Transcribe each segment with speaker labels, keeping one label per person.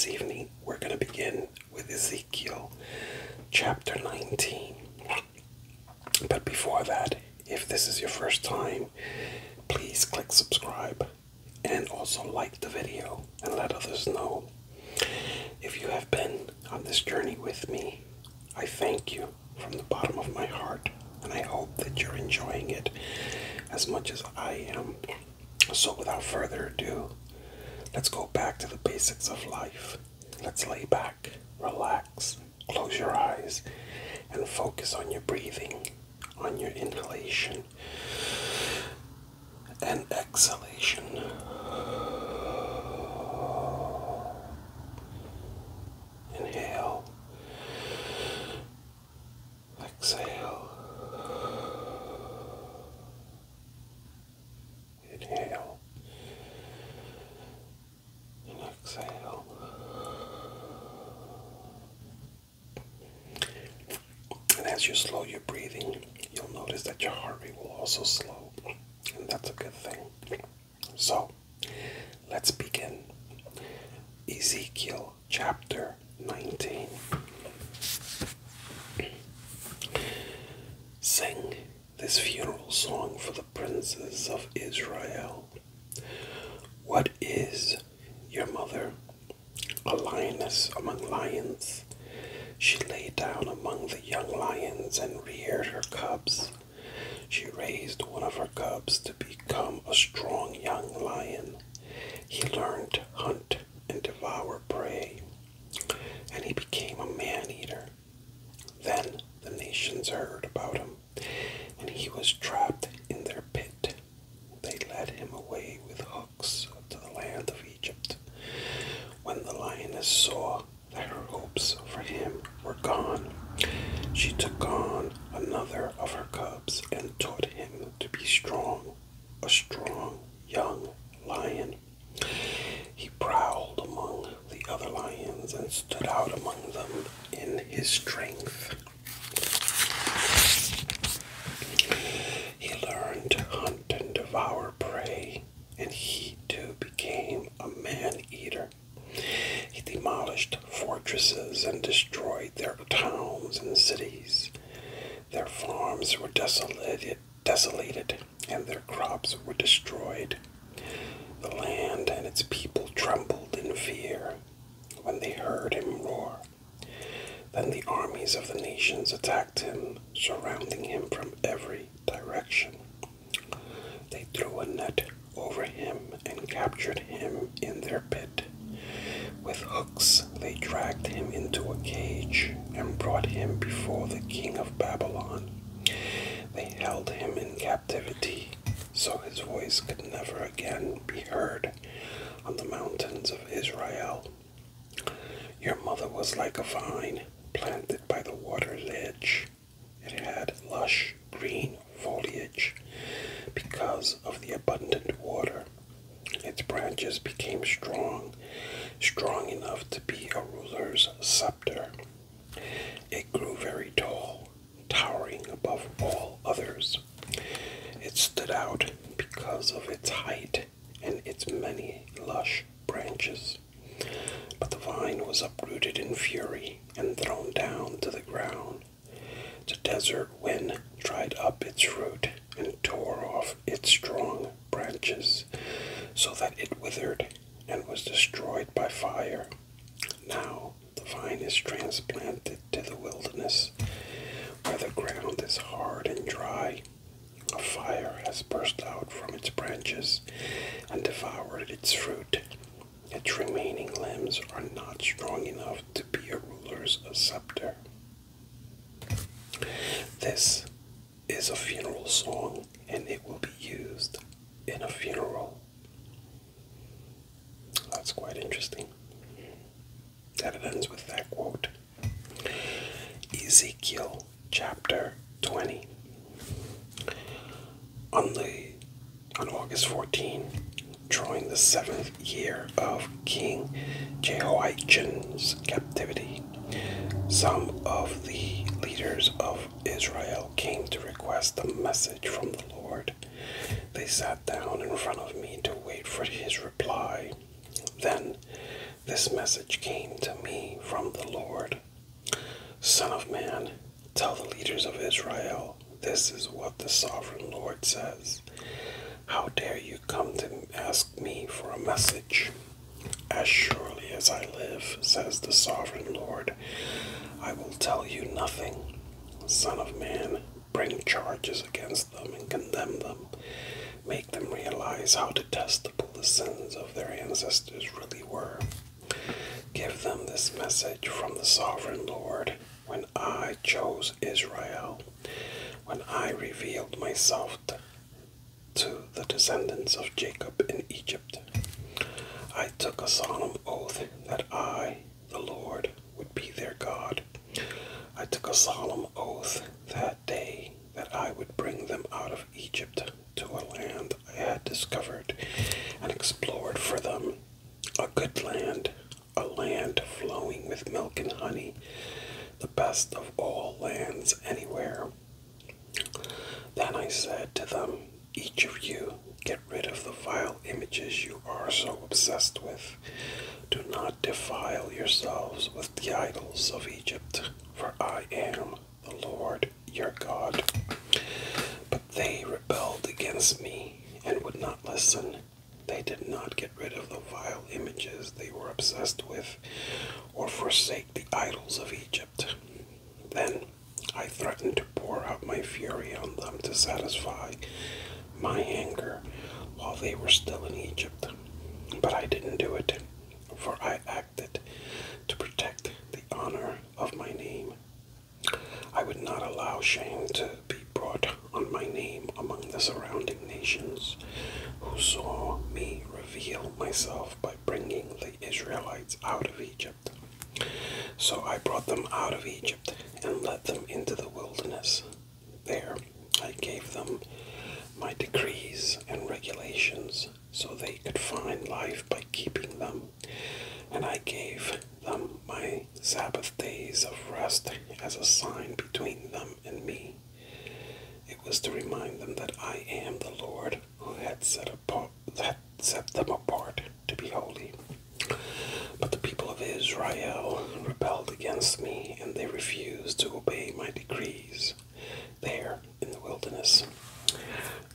Speaker 1: this evening we're going to begin with Ezekiel chapter 19. But before that, if this is your first time, please click subscribe and also like the video and let others know. If you have been on this journey with me, I thank you from the bottom of my heart, and I hope that you're enjoying it as much as I am. So without further ado, let's go back to the basics of life. Let's lay back, relax, close your eyes, and focus on your breathing, on your inhalation and exhalation. Inhale, exhale, inhale, and exhale. And as you slow your breathing, you'll notice that your heart rate will also slow, and that's a good thing. So, let's begin. Ezekiel chapter 19. Sing this funeral song for the princes of Israel. What is your mother? A lioness among lions. She lay down among the young lions and reared her cubs. She raised one of her cubs to become a strong young lion. He learned to hunt and devour prey, and he became a man-eater. Then the nations heard about him, and he was trapped in their pit. They led him away with hooks to the land of Egypt. When the lioness saw that her hopes for him were gone, she took on another of her cubs and taught him to be strong, a strong young lion. He prowled among the other lions and stood out among them in his strength. He learned to hunt and devour prey, and he too became a man-eater. He demolished fortresses and destroyed their towns and cities. Their farms were desolated, and their crops were destroyed. The land and its people trembled in fear when they heard him roar. Then the armies of the nations attacked him, surrounding him from every direction. They threw a net over him and captured him in their pit. With hooks they dragged him into a cage and brought him before the king of Babylon. They held him in captivity, so his voice could never again be heard on the mountains of Israel. Your mother was like a vine planted by the water's edge. It had lush green foliage because of the abundant water. Its branches became strong enough to be a ruler's scepter. It grew very tall, towering above all others. It stood out because of its height and its many lush branches. But the vine was uprooted in fury and thrown down to the ground. The desert wind dried up its root and tore off its strong branches, so that it withered and was destroyed by fire. Now the vine is transplanted to the wilderness, where the ground is hard and dry. A fire has burst out from its branches and devoured its fruit. Its remaining limbs are not strong enough to be a ruler's scepter. This is a funeral song, and it will be used in a funeral. That's quite interesting that it ends with that quote. Ezekiel chapter 20. On August 14, during the 7th year of King Jehoiachin's captivity, some of the leaders of Israel came to request a message from the Lord. They sat down in front of me to wait for his reply. Then this message came to me from the Lord. Son of man, tell the leaders of Israel, this is what the sovereign Lord says. How dare you come to ask me for a message? As surely as I live, says the sovereign Lord, I will tell you nothing. Son of man, bring charges against them and condemn them. Make them realize how detestable the sins of their ancestors really were. Give them this message from the sovereign Lord. When I chose Israel, when I revealed myself to the descendants of Jacob in Egypt, I took a solemn oath that I, the Lord, would be their God. I took a solemn oath that day that I would bring them out of Egypt to a land I had discovered and explored for them, a good land, a land flowing with milk and honey, the best of all lands anywhere. Then I said to them, each of you, get rid of the vile images you are so obsessed with. Do not defile yourselves with the idols of Egypt, for I am the Lord your God. But they rebelled against me and would not listen. They did not get rid of the vile images they were obsessed with, or forsake the idols of Egypt. Then I threatened to pour out my fury on them to satisfy my anger while they were still in Egypt. But I didn't do it, for I acted to protect the honor of my name. I would not allow shame to be brought on my name among the surrounding nations, who saw me reveal myself by bringing the Israelites out of Egypt. So I brought them out of Egypt and led them into the wilderness. There I gave them my decrees and regulations so they could find life by keeping them. And I gave them my Sabbath days of rest as a sign between them and me. It was to remind them that I am the Lord who had set them apart to be holy. But the people of Israel rebelled against me, and they refused to obey my decrees there in the wilderness.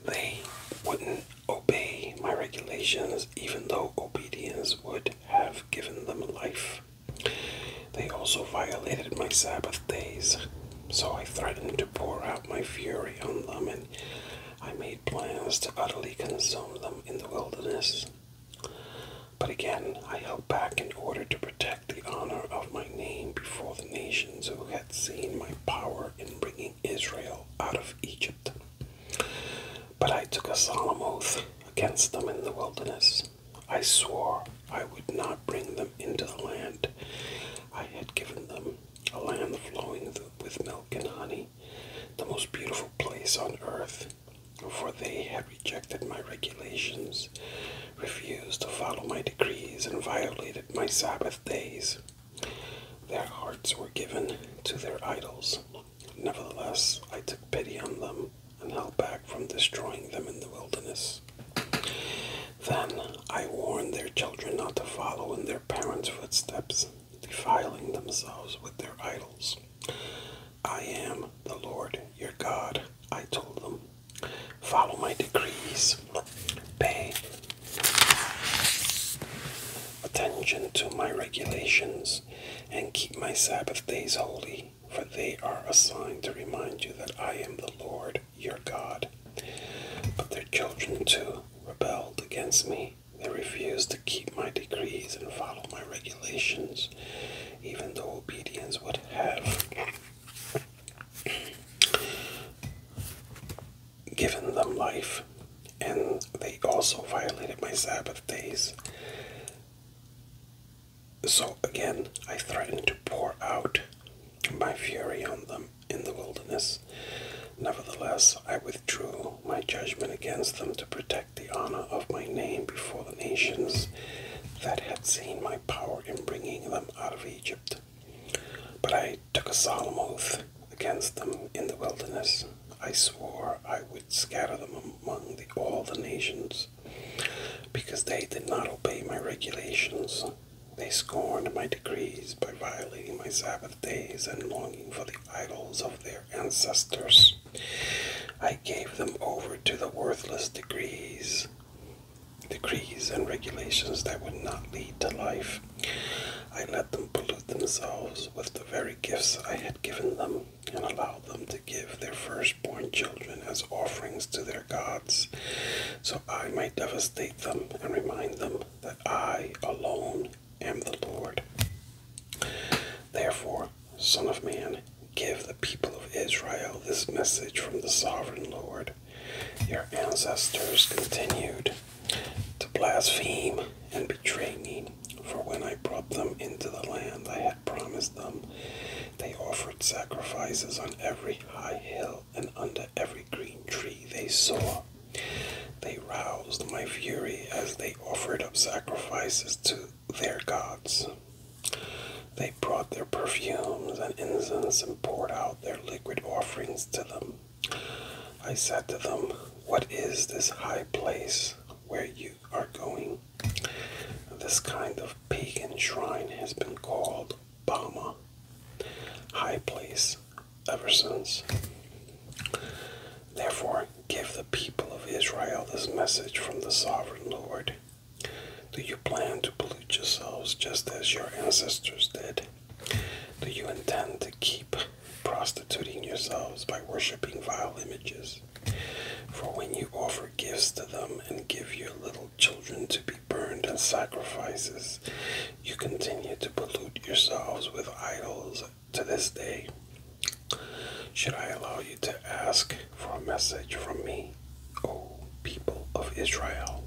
Speaker 1: They wouldn't obey my regulations, even though obedience would have given them life. They also violated my Sabbath days, so I threatened to pour out my fury on them, and I made plans to utterly consume them in the wilderness. But again, I held back in order to protect the honor of my name before the nations who had seen my power in bringing Israel out of Egypt. But I took a solemn oath against them in the wilderness. I swore I would not bring them into the land I had given them, a land flowing with milk and honey, the most beautiful place on earth. For they had rejected my regulations, refused to follow my decrees, and violated my Sabbath days. Their hearts were given to their idols. Nevertheless, I took pity on them and held back from destroying them in the wilderness. Then I warned their children not to follow in their parents' footsteps, defiling themselves with their idols. I am the Lord your God, I told them. Follow my decrees. Pay attention to my regulations and keep my Sabbath days holy, for they are a sign to remind you that I am the Lord your God. But their children too rebelled against me. They refused to keep my decrees and follow my regulations, even though obedience would have given them life. And they also violated my Sabbath days. So again, I threatened to pour out my fury on them in the wilderness. Nevertheless, I withdrew my judgment against them to protect the honor of my name before the nations that had seen my power in bringing them out of Egypt. But I took a solemn oath against them in the wilderness. I swore I would scatter them among all the nations, because they did not obey my regulations. They scorned my decrees by violating my Sabbath days and longing for the idols of their ancestors. I gave them over to the worthless decrees and regulations that would not lead to life. I let them pollute themselves with the very gifts I had given them, and allowed them to give their firstborn children as offerings to their gods, so I might devastate them and remind them that I alone am the Lord. Therefore, Son of man, give the people of Israel this message from the sovereign Lord. Your ancestors continued to blaspheme and betray me, for when I brought them into the land I had promised them, they offered sacrifices on every high hill and under every green tree they saw. They roused my fury as they offered up sacrifices to their gods. They brought their perfumes and incense and poured out their liquid offerings to them. I said to them, "What is this high place where you are going?" This kind of pagan shrine has been called Bama, high place, ever since. Therefore, give the people of Israel this message from the sovereign Lord. Do you plan to pollute yourselves just as your ancestors did? Do you intend to keep prostituting yourselves by worshiping vile images? For when you offer gifts to them and give your little children to be burned as sacrifices, you continue to pollute yourselves with idols to this day. Should I allow you to ask for a message from me, O people of Israel?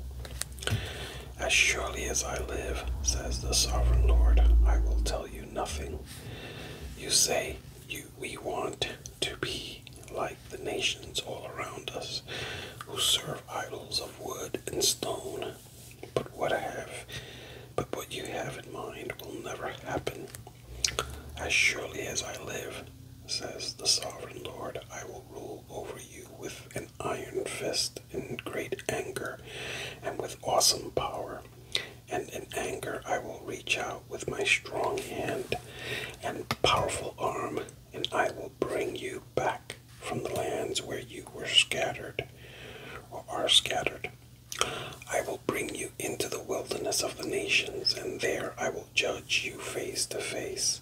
Speaker 1: As surely as I live, says the sovereign Lord, I will tell you nothing. You say, we want to be like the nations all around us, who serve idols of wood and stone. But what you have in mind will never happen. As surely as I live, says the sovereign Lord, I will rule over you with an iron fist in great anger and with awesome power. And in anger I will reach out with my strong hand and powerful arm, and I will bring you back from the lands where you were scattered, or are scattered. I will bring you into the wilderness of the nations, and there I will judge you face to face.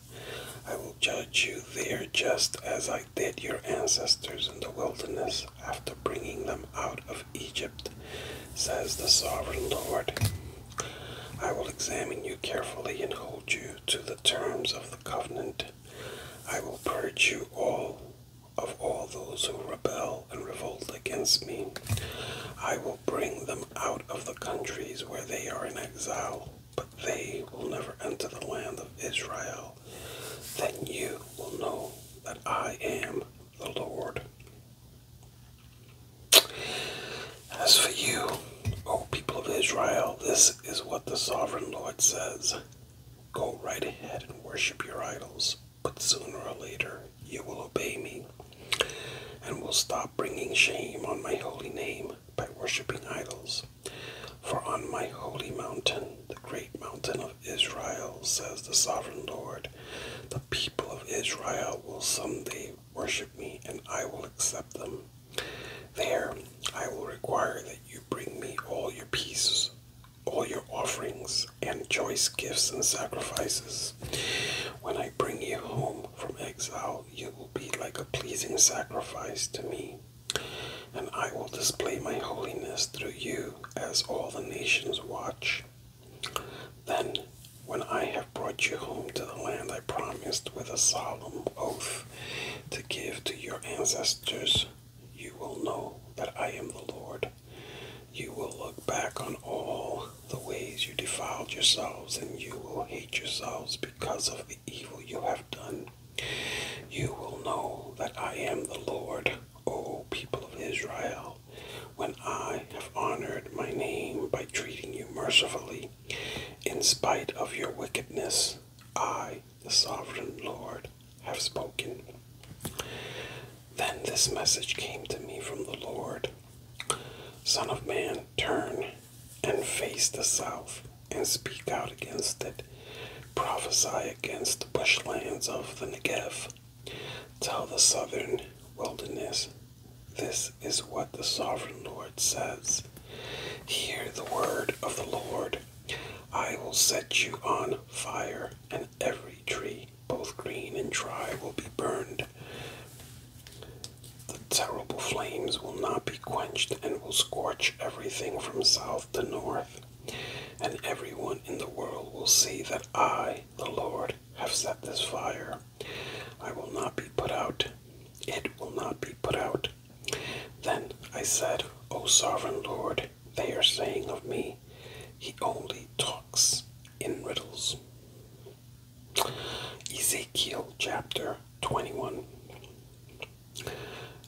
Speaker 1: I will judge you there just as I did your ancestors in the wilderness after bringing them out of Egypt, says the sovereign Lord. I will examine you carefully and hold you to the terms of the covenant. I will purge you all those who rebel and revolt against me. I will bring them out of the countries where they are in exile, but they will never enter the land of Israel. Then you will know that I am the Lord. As for you, O people of Israel, this is what the sovereign Lord says. Go right ahead and worship your idols, but sooner or later you will obey me, and will stop bringing shame on my holy name by worshiping idols. For on my holy mountain, the great mountain of Israel, says the sovereign Lord, the people of Israel will someday worship me, and I will accept them. There I will require that you bring me all your pieces, all your offerings, and choice gifts and sacrifices. When I bring you home from exile, you will be like a pleasing sacrifice to me, and I will display my holiness through you as all the nations watch. Then, when I have brought you home to the land I promised with a solemn oath to give to your ancestors, you will know that I am the Lord. You will look back on all the ways you defiled yourselves, and you will hate yourselves because of the evil you have done. You will know that I am the Lord, O people of Israel, when I have honored my name by treating you mercifully, in spite of your wickedness. I, the sovereign Lord, have spoken. Then this message came to me from the Lord. Son of man, turn and face the south and speak out against it. prophesy against the bushlands of the Negev. Tell the southern wilderness, this is what the sovereign Lord says. Hear the word of the Lord. I will set you on fire, and every tree, both green and dry, will be burned. The terrible flames will not be quenched and will scorch everything from south to north. And everyone in the world will see that I, the Lord, have set this fire. I will not be put out. It will not be put out. Then I said, O sovereign Lord, they are saying of me, he only talks in riddles. Ezekiel chapter 21.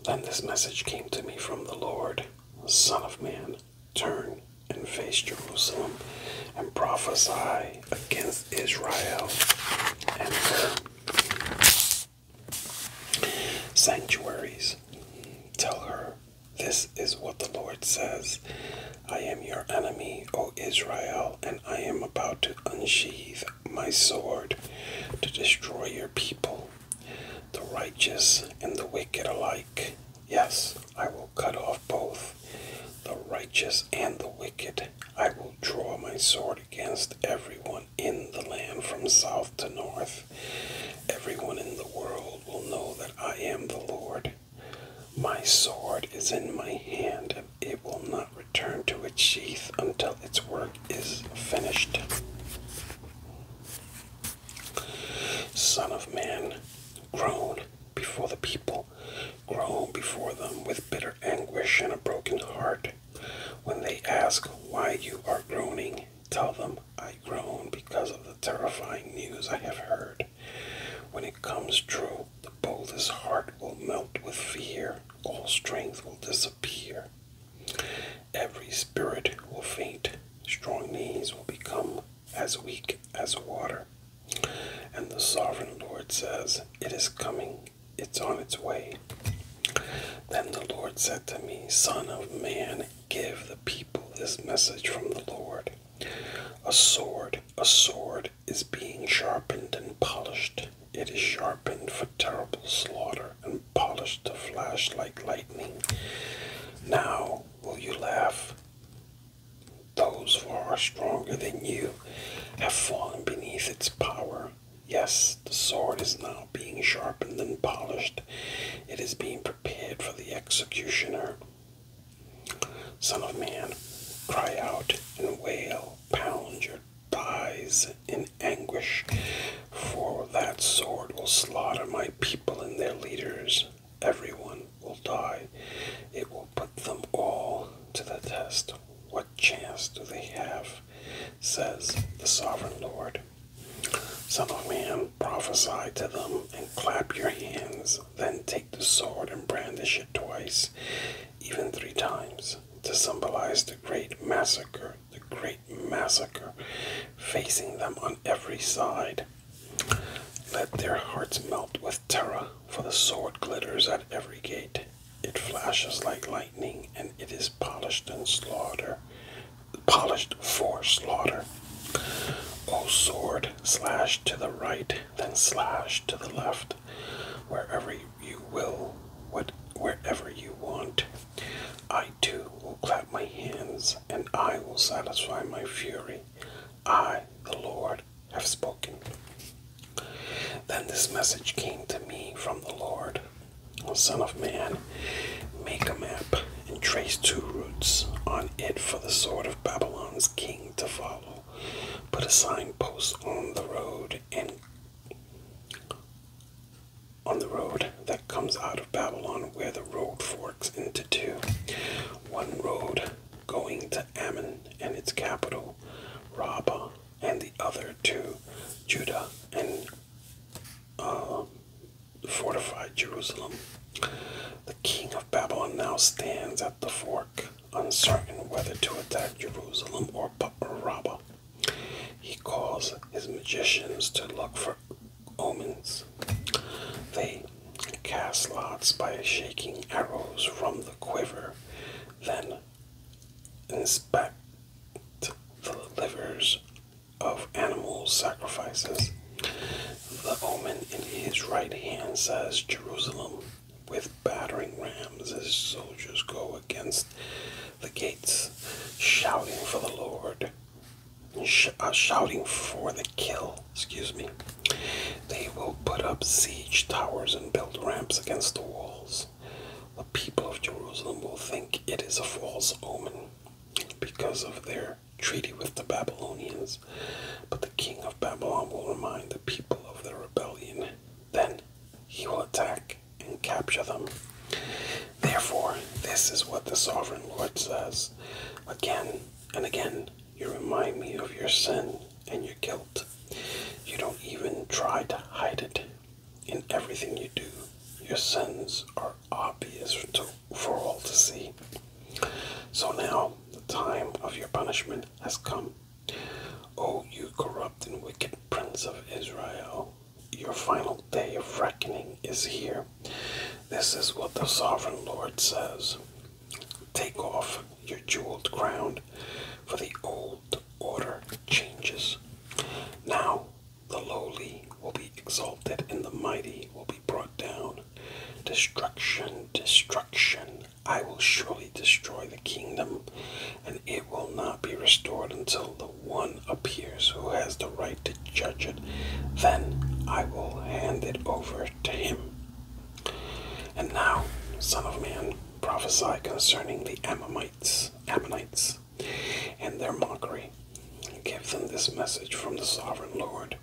Speaker 1: Then this message came to me from the Lord, Son of man, turn and face Jerusalem and prophesy against Israel and her sanctuaries. Tell her, this is what the Lord says. I am your enemy, O Israel, and I am about to unsheathe my sword to destroy your people, the righteous and the wicked alike. Yes, I will cut off both, the righteous and the wicked. I will draw my sword against everyone in the land from south to north. Everyone in the world will know that I am the Lord. My sword is in my hand, and it will not return to its sheath until its work is finished. Son of man, groan before the people, groan before them with bitter anguish and a broken heart. When they ask why you are groaning, tell them I groan because of the terrifying news I have heard. When it comes true, the boldest heart will melt with fear, all strength will disappear. Every spirit will faint, strong knees will become as weak as water. And the sovereign Lord says, it is coming, it's on its way. Then the Lord said to me, Son of man, give the people this message from the Lord. A sword is being sharpened and polished. It is sharpened for terrible slaughter and polished to flash like lightning. Now will you laugh? Those far stronger than you have fallen beneath its power. Yes, the sword is now being sharpened and polished. It is being prepared for the executioner. Son of man, cry out and wail, pound your thighs in anguish, for that sword will slaughter my people and their leaders. Everyone will die. It will put them all to the test. What chance do they have, says the sovereign Lord. Son of man, prophesy to them and clap your hands. Then take the sword and brandish it twice, even 3 times, to symbolize the great massacre facing them on every side. Let their hearts melt with terror, for the sword glitters at every gate. It flashes like lightning, and it is polished for slaughter. O sword, slash to the right, then slash to the left, wherever you will, wherever you want. I too will clap my hands, and I will satisfy my fury. I, the Lord, have spoken. Then this message came to me from the Lord. O Son of man, make a map and trace 2 routes on it for the sword of Babylon's king to follow. Put a signpost on the road that comes out of Babylon, where the road forks into 2. One road going to Ammon and its capital, Rabbah, and the other to Judah and fortified Jerusalem. The king of Babylon now stands at the fork, uncertain whether to attack Jerusalem or Rabbah. He calls his magicians to look for omens. They cast lots by shaking arrows from the quiver, then inspect the livers of animals sacrifices. The omen in his right hand says, Jerusalem. With battering rams, his soldiers go against the gates, shouting for the Lord, shouting for the kill. They will put up siege towers and build ramps against the walls. The people of Jerusalem will think it is a false omen because of their treaty with the Babylonians. But the king of Babylon will remind the people of their rebellion. Then he will attack and capture them. Therefore, this is what the sovereign Lord says. Again and again, you remind me of your sin and your guilt. You don't even try to hide it. In everything you do, your sins are obvious for all to see. So now, the time of your punishment has come. O you corrupt and wicked prince of Israel, your final day of reckoning is here. This is what the sovereign Lord says. Take off your jeweled crown, for the old order changes. Now the lowly will be exalted and the mighty will be brought down. Destruction, destruction. I will surely destroy the kingdom, and it will not be restored until the one appears who has the right to judge it. Then I will hand it over to him. And now, Son of man, prophesy concerning the Ammonites, and their mockery. Give them this message from the sovereign Lord.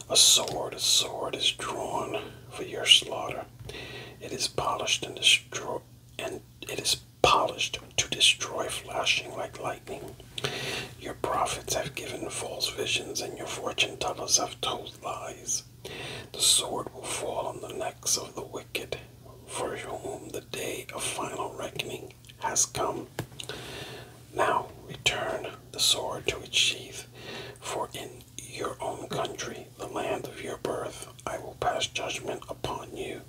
Speaker 1: A sword is drawn for your slaughter. It is polished and it is polished to destroy, flashing like lightning. Your prophets have given false visions, and your fortune tellers have told lies. The sword will fall on the necks of the wicked, for whom the day of final reckoning has come. Now return the sword to its sheath, for in your own country, the land of your birth, I will pass judgment upon you.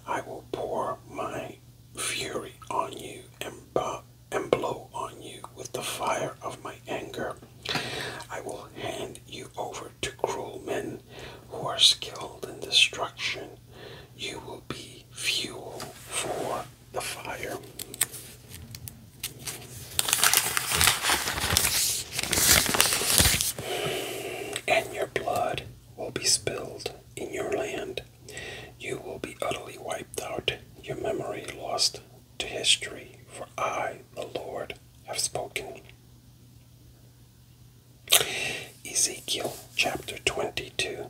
Speaker 1: I will pour my fury on you and blow on you with the fire of my anger. I will hand you over to cruel men who are skilled in destruction. You will be fuel for the fire. And your blood will be spilled in your land. You will be utterly wiped out, your memory lost to history, for I, the Lord, have spoken. Ezekiel chapter 22.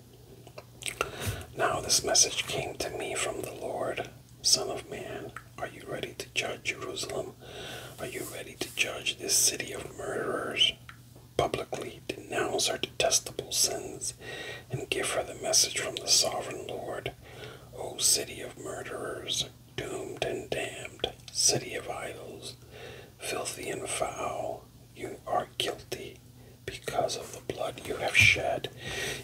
Speaker 1: Now this message came to me from the Lord. Son of man, are you ready to judge Jerusalem? Are you ready to judge this city of murderers? Publicly denounce her detestable sins and give her the message from the sovereign Lord. O city of murderers, doomed and damned, city of idols, filthy and foul, you are guilty because of the blood you have shed.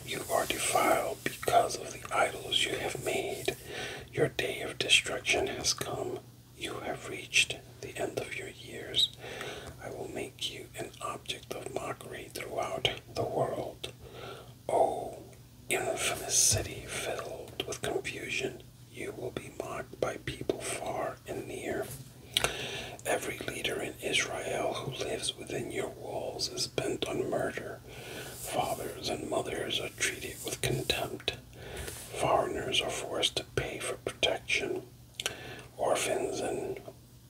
Speaker 1: You are defiled because of the idols you have made. Your day of destruction has come. You have reached the end of your years. I will make you an object of mockery throughout the world. O infamous city filled with confusion, you will be mocked by people far and near. Every leader in Israel who lives within your walls is bent on murder. Fathers and mothers are treated with contempt. Foreigners are forced to pay for protection. Orphans and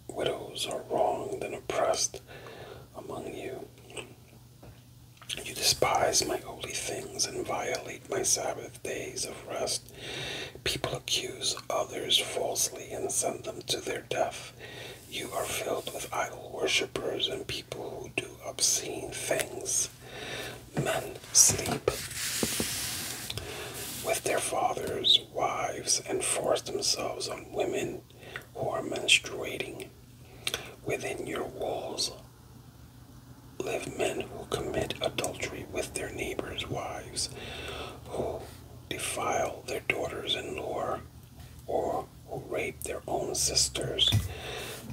Speaker 1: widows are wronged and oppressed among you. You despise my holy things and violate my Sabbath days of rest. People accuse others falsely and send them to their death. You are filled with idol worshippers and people who do obscene things. Men sleep with their fathers' wives and force themselves on women who are menstruating. Within your walls live men who commit adultery with their neighbors' wives, who defile their daughters-in-law, or who rape their own sisters.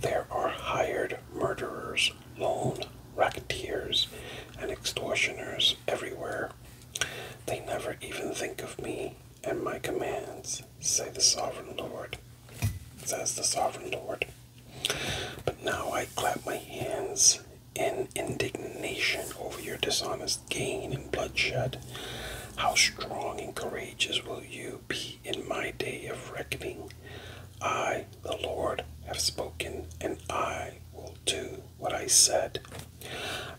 Speaker 1: There are hired murderers, loan racketeers, and extortioners everywhere. They never even think of me and my commands, says the sovereign Lord. But now I clap my hands in indignation over your dishonest gain and bloodshed. How strong and courageous will you be in my day of reckoning? I, the Lord, have spoken, and I will do what I said.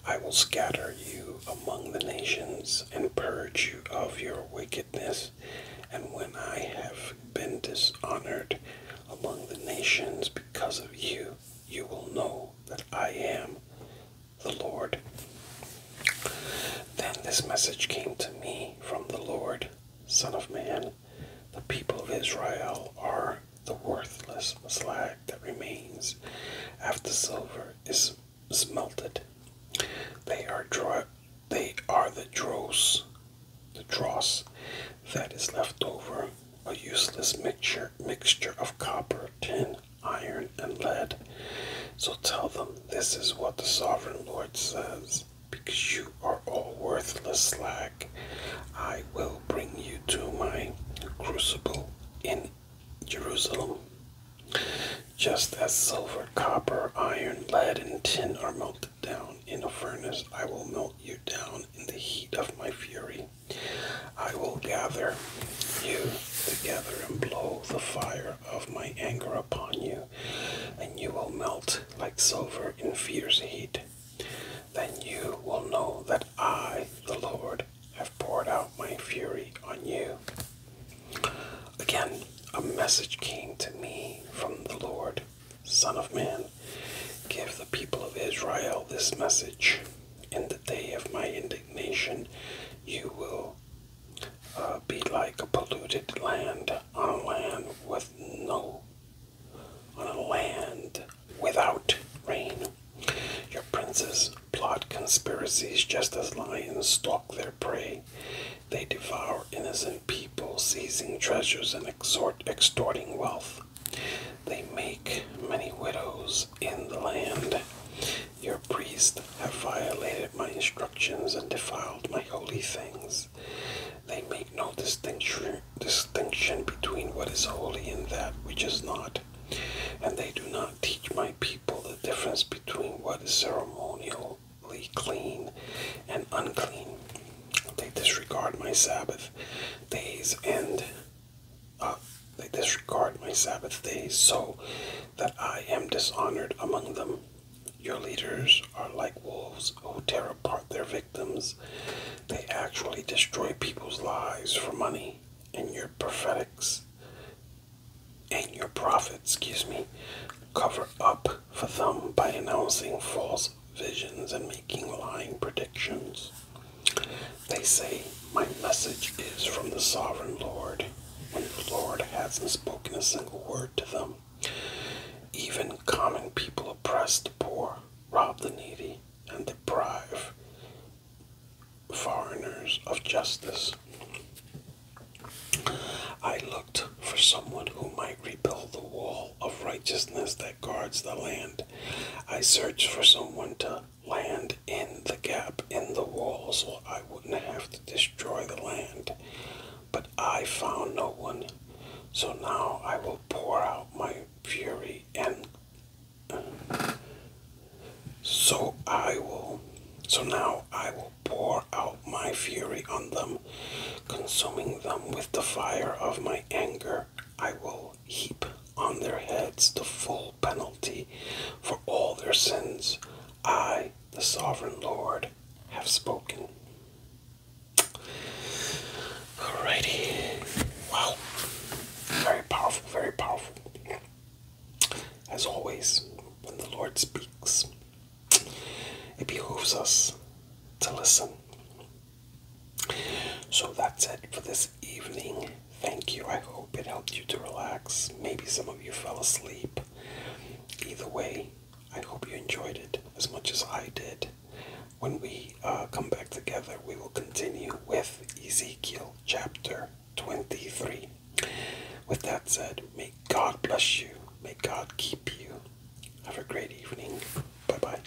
Speaker 1: I will scatter you among the nations and purge you of your wickedness. And when I have been dishonored among the nations because of you, you will know that I am the Lord. Then this message came to me from the Lord: Son of man, the people of Israel are the worthless slag that remains after silver is smelted. They are the dross that is left over, a useless mixture of copper, tin, iron, and lead. So tell them, this is what the sovereign Lord says: because you are all worthless slag, I will bring you to my crucible in Jerusalem. Just as silver, copper, iron, lead, and tin are melted down in a furnace, I will melt you down in the heat of my fury. I will gather you together and blow the fire of my anger upon you, and you will melt like silver in fierce heat. Then you will know that I, the Lord, have poured out my fury on you. Again, a message came to me from the Lord: Son of man, give the people of Israel this message. In the day of my indignation, you will be like a polluted land on a land without rain. Your princes plot conspiracies just as lions stalk their prey. They devour innocent people, seizing treasures and extorting wealth. They make many widows in the land. Your priests have violated my instructions and defiled my holy things. They make no distinction between what is holy and that which is not. And they do not teach my people the difference between what is ceremonially clean and unclean. They disregard my Sabbath days so that I am dishonored among them. Your leaders are like wolves who tear apart their victims. They actually destroy people's lives for money, and your prophets, cover up for them by announcing false visions and making lying predictions. They say, my message is from the sovereign Lord, when the Lord hasn't spoken a single word to them. Even common people oppress the poor, rob the needy, and deprive foreigners of justice. I looked for someone who might rebuild the wall of righteousness that guards the land. I searched for someone to land in the gap in the wall so I wouldn't have to destroy the land. But I found no one. So now I will pour out my fury pour out my fury on them, consuming them with the fire of my anger. I will heap on their heads the full penalty for all their sins. I, the sovereign Lord, have spoken. Alrighty. Wow. Very powerful, very powerful. As always, when the Lord speaks, it behooves us to listen. So that's it for this evening. Thank you. I hope it helped you to relax. Maybe some of you fell asleep. Either way, I hope you enjoyed it as much as I did. When we come back together, we will continue with Ezekiel chapter 23. With that said, may God bless you. May God keep you. Have a great evening. Bye-bye.